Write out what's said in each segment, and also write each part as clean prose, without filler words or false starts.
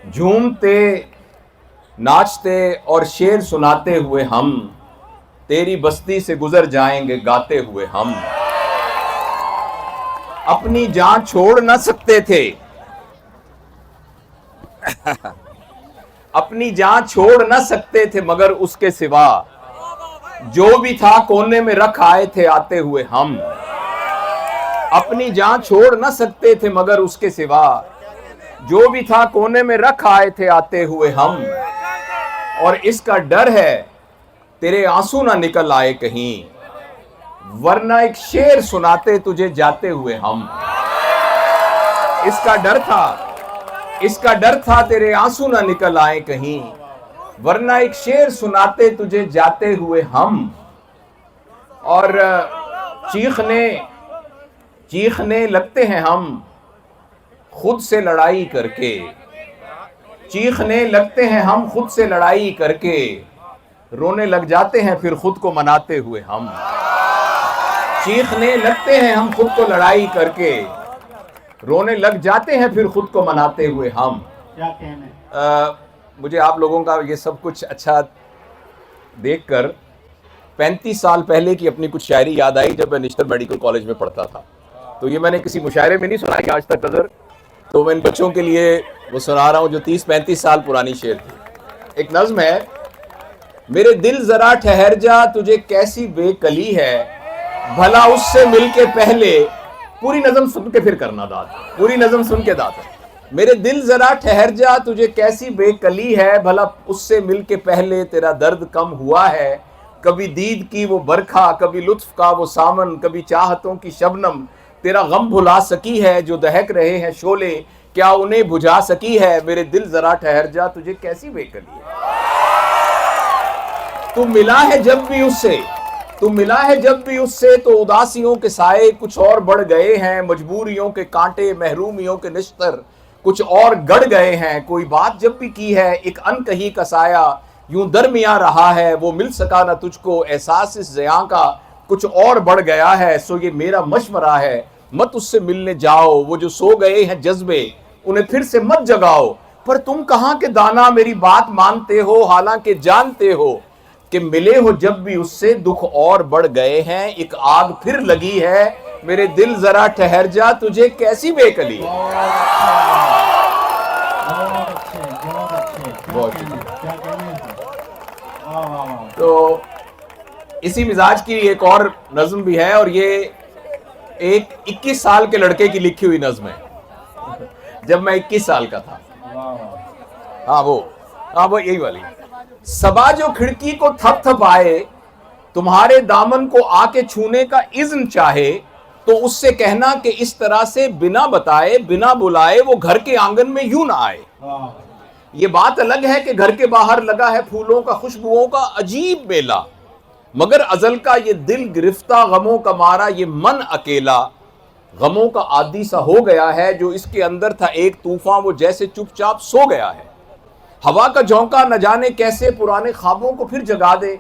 झूमते नाचते और शेर सुनाते हुए हम तेरी बस्ती से गुजर जाएंगे गाते हुए हम। अपनी जान छोड़ न सकते थे अपनी जान छोड़ न सकते थे मगर उसके सिवा जो भी था कोने में रख आए थे आते हुए हम। अपनी जान छोड़ न सकते थे मगर उसके सिवा जो भी था कोने में रख आए थे आते हुए हम। और इसका डर है तेरे आंसू ना निकल आए कहीं, वरना एक शेर सुनाते तुझे जाते हुए हम। इसका डर था तेरे आंसू ना निकल आए कहीं, वरना एक शेर सुनाते तुझे जाते हुए हम। और चीखने लगते हैं हम खुद से लड़ाई करके, चीखने लगते हैं हम खुद से लड़ाई करके, रोने लग जाते हैं फिर खुद को मनाते हुए हम। चीखने लगते हैं हम खुद को लड़ाई करके, रोने लग जाते हैं फिर खुद को मनाते हुए हम। क्या कहने? मुझे आप लोगों का ये सब कुछ अच्छा देखकर 35 साल पहले की अपनी कुछ शायरी याद आई जब मैं नेशनल मेडिकल कॉलेज में पढ़ता था। तो ये मैंने किसी मुशायरे में नहीं सुना कि आज तक नजर, तो मैं इन बच्चों के लिए वो सुना रहा हूँ जो 30-35 साल पुरानी शेर थी। एक नज्म है, मेरे दिल जरा ठहर जा तुझे कैसी बेकली है, भला उससे मिलके पहले। पूरी नज्म सुन के फिर करना दाद, पूरी नज्म सुन के दाद। मेरे दिल जरा ठहर जा तुझे कैसी बेकली है, भला उससे मिलके पहले तेरा दर्द कम हुआ है। कभी दीद की वो बरखा, कभी लुत्फ का वो सामन, कभी चाहतों की शबनम तेरा गम भुला सकी है। जो दहक रहे हैं शोले क्या उन्हें बुझा सकी है, मेरे दिल जरा ठहर जा तुझे कैसी बेकली है। तू मिला है जब भी उससे, तू मिला है जब भी उससे तो उदासियों के साए कुछ और बढ़ गए हैं। मजबूरियों के कांटे महरूमियों के निश्तर कुछ और गढ़ गए हैं। कोई बात जब भी की है एक अनकही का साया यूं दरमिया रहा है। वो मिल सका ना तुझको एहसास इस ज़िया का कुछ और बढ़ गया है। सो ये मेरा मशवरा है मत उससे मिलने जाओ, वो जो सो गए हैं जज्बे उन्हें फिर से मत जगाओ। पर तुम कहाँ के दाना मेरी बात मानते हो, हालांकि जानते हो कि मिले हो जब भी उससे दुख और बढ़ गए हैं। एक आग फिर लगी है, मेरे दिल जरा ठहर जा तुझे कैसी बेकली है। बहुत क्या कहने? तो इसी मिजाज की एक और नज्म भी है, और ये एक 21 साल के लड़के की लिखी हुई नज्म है, जब मैं 21 साल का था। हाँ वो यही वाली। सबा जो खिड़की को थप थप आए, तुम्हारे दामन को आके छूने का इज़्न चाहे, तो उससे कहना कि इस तरह से बिना बताए बिना बुलाए वो घर के आंगन में यूं ना आए। ये बात अलग है कि घर के बाहर लगा है फूलों का खुशबुओं का अजीब मेला, मगर अजल का ये दिल गिरफ्ता गमों का मारा ये मन अकेला। गमों का आदी सा हो गया है, जो इसके अंदर था एक तूफान वो जैसे चुपचाप सो गया है। हवा का झोंका न जाने कैसे पुराने ख्वाबों को फिर जगा दे।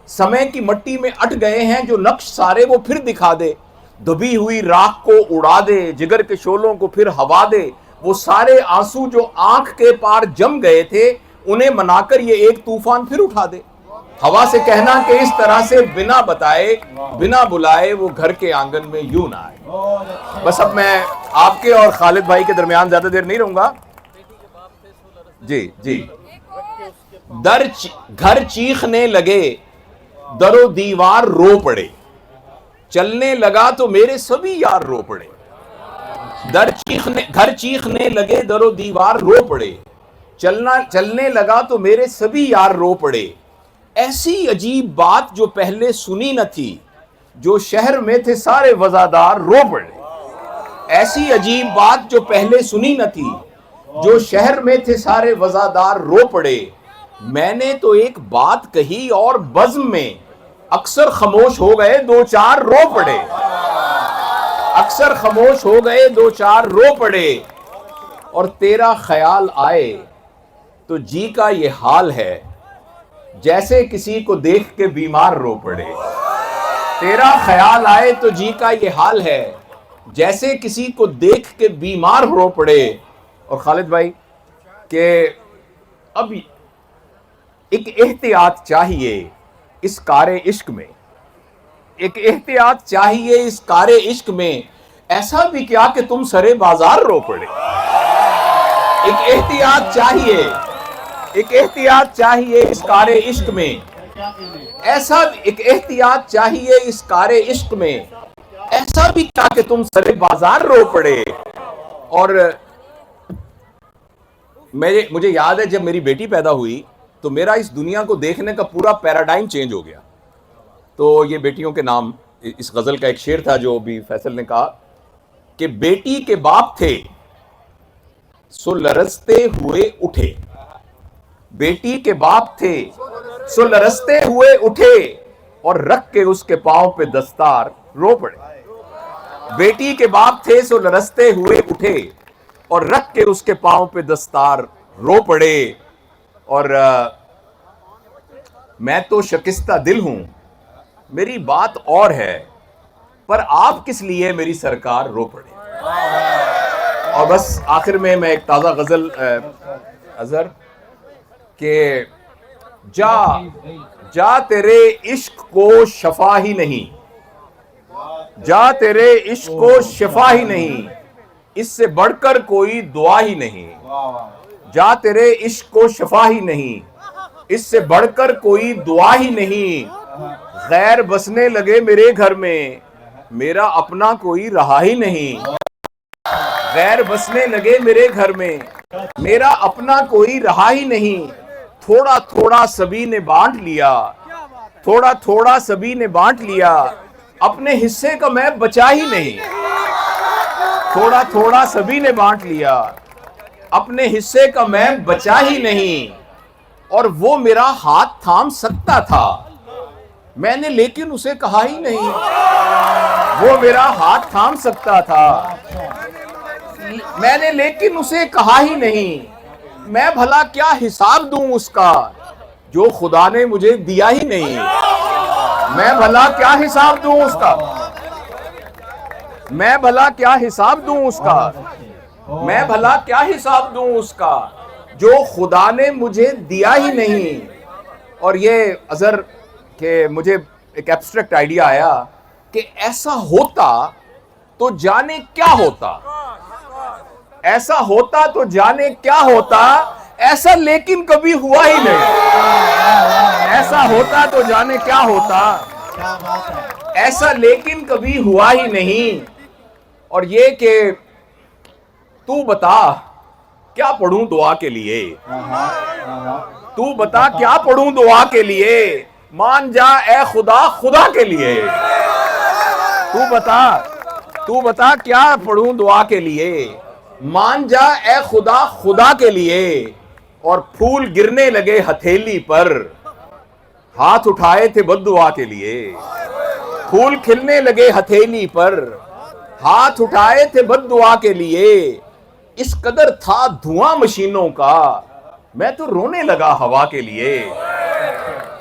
समय की मट्टी में अट गए हैं जो नक्श सारे वो फिर दिखा दे। दबी हुई राख को उड़ा दे, जिगर के शोलों को फिर हवा दे। वो सारे आंसू जो आंख के पार जम गए थे उन्हें मनाकर ये एक तूफान फिर उठा दे। हवा से कहना कि इस तरह से बिना बताए बिना बुलाए वो घर के आंगन में यूं ना आए। बस अब मैं आपके और खालिद भाई के दरमियान ज्यादा देर नहीं रहूंगा। जी घर चीखने लगे दरो दीवार रो पड़े, चलने लगा तो मेरे सभी यार रो पड़े। घर चीखने लगे दरो दीवार रो पड़े, चलने लगा तो मेरे सभी यार रो पड़े। ऐसी अजीब बात जो पहले सुनी न थी, जो शहर में थे सारे वजादार रो पड़े। ऐसी अजीब बात जो पहले सुनी न थी, जो शहर में थे सारे वजादार रो पड़े। मैंने तो एक बात कही और बज़्म में अक्सर खामोश हो गए दो चार रो पड़े। अक्सर खामोश हो गए दो चार रो पड़े। और तेरा ख्याल आए तो जी का ये हाल है, जैसे किसी को देख के बीमार रो पड़े। तेरा ख्याल आए तो जी का ये हाल है, जैसे किसी को देख के बीमार रो पड़े। और खालिद भाई कि अब एक एहतियात चाहिए इस कारे इश्क में, एक एहतियात चाहिए इस कारे इश्क में, ऐसा भी क्या कि तुम सरे बाजार रो पड़े। एक एहतियात चाहिए, एक एहतियात चाहिए इस कारे इश्क में, ऐसा एक एहतियात चाहिए इस कारे इश्क में, ऐसा भी क्या कि तुम सरे बाजार रो पड़े। और मुझे याद है जब मेरी बेटी पैदा हुई तो मेरा इस दुनिया को देखने का पूरा पैराडाइम चेंज हो गया। तो ये बेटियों के नाम, इस गजल का एक शेर था जो अभी फैसल ने कहा कि बेटी के बाप थे सो लरसते हुए उठे, बेटी के बाप थे सो लरसते हुए उठे और रख के उसके पांव पे दस्तार रो पड़े। बेटी के बाप थे सो लरसते हुए उठे और रख के उसके पांव पे दस्तार रो पड़े। और मैं तो शकिस्ता दिल हूं, मेरी बात और है, पर आप किस लिए मेरी सरकार रो पड़े। और बस आखिर में मैं एक ताज़ा गज़ल अजहर के जा तेरे इश्क को शफा ही नहीं, जा तेरे इश्क को शफा ही नहीं, इससे बढ़कर कोई दुआ ही नहीं। जा तेरे इश्क को शफा ही नहीं, इससे बढ़कर कोई दुआ ही नहीं। गैर बसने लगे मेरे घर में, मेरा अपना कोई रहा ही नहीं। गैर बसने लगे मेरे घर में, मेरा अपना कोई रहा ही नहीं। थोड़ा थोड़ा सभी ने बांट लिया, थोड़ा थोड़ा सभी ने बांट लिया, अपने हिस्से का मैं बचा ही नहीं। थोड़ा थोड़ा सभी ने बांट लिया, अपने हिस्से का मैं बचा ही नहीं। और वो मेरा हाथ थाम सकता था, मैंने लेकिन उसे कहा ही नहीं। वो मेरा हाथ थाम सकता था, मैंने लेकिन उसे कहा ही नहीं। मैं भला क्या हिसाब दूं उसका, जो खुदा ने मुझे दिया ही नहीं। मैं भला क्या हिसाब दूं उसका, मैं भला क्या हिसाब दूं उसका, मैं भला क्या हिसाब दूं उसका, जो खुदा ने मुझे दिया ही नहीं। और ये अजहर के मुझे एक एब्स्ट्रैक्ट आइडिया आया कि ऐसा होता तो जाने क्या होता, ऐसा होता तो जाने क्या होता, ऐसा लेकिन कभी हुआ ही नहीं। ऐसा होता तो जाने क्या होता, ऐसा लेकिन कभी हुआ ही नहीं। और ये कि तू बता क्या पढ़ूं दुआ के लिए, तू बता क्या पढ़ूं दुआ के लिए, मान जा ए खुदा खुदा के लिए। तू बता क्या पढ़ूं दुआ के लिए, मान जा ए खुदा खुदा के लिए। और फूल गिरने लगे हथेली पर, हाथ उठाए थे बद्दुआ के लिए। फूल खिलने लगे हथेली पर, हाथ उठाए थे बद्दुआ के लिए। इस कदर था धुआं मशीनों का, मैं तो रोने लगा हवा के लिए।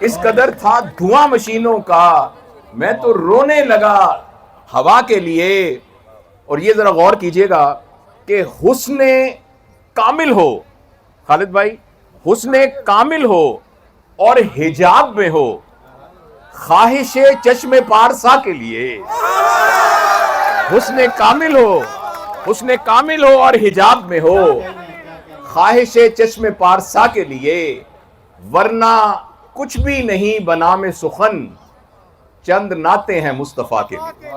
इस कदर था धुआं मशीनों का, मैं तो रोने लगा हवा के लिए। और ये जरा गौर कीजिएगा कि हुस्ने कामिल हो, खालिद भाई, हुस्ने कामिल हो और हिजाब में हो, ख्वाहिशे चश्मे पारसा के लिए। हुस्ने कामिल हो, हुस्ने कामिल हो और हिजाब में हो, ख्वाहिशे चश्मे पारसा के लिए। वरना कुछ भी नहीं बना में सुखन, चंद नाते हैं मुस्तफा के लिए।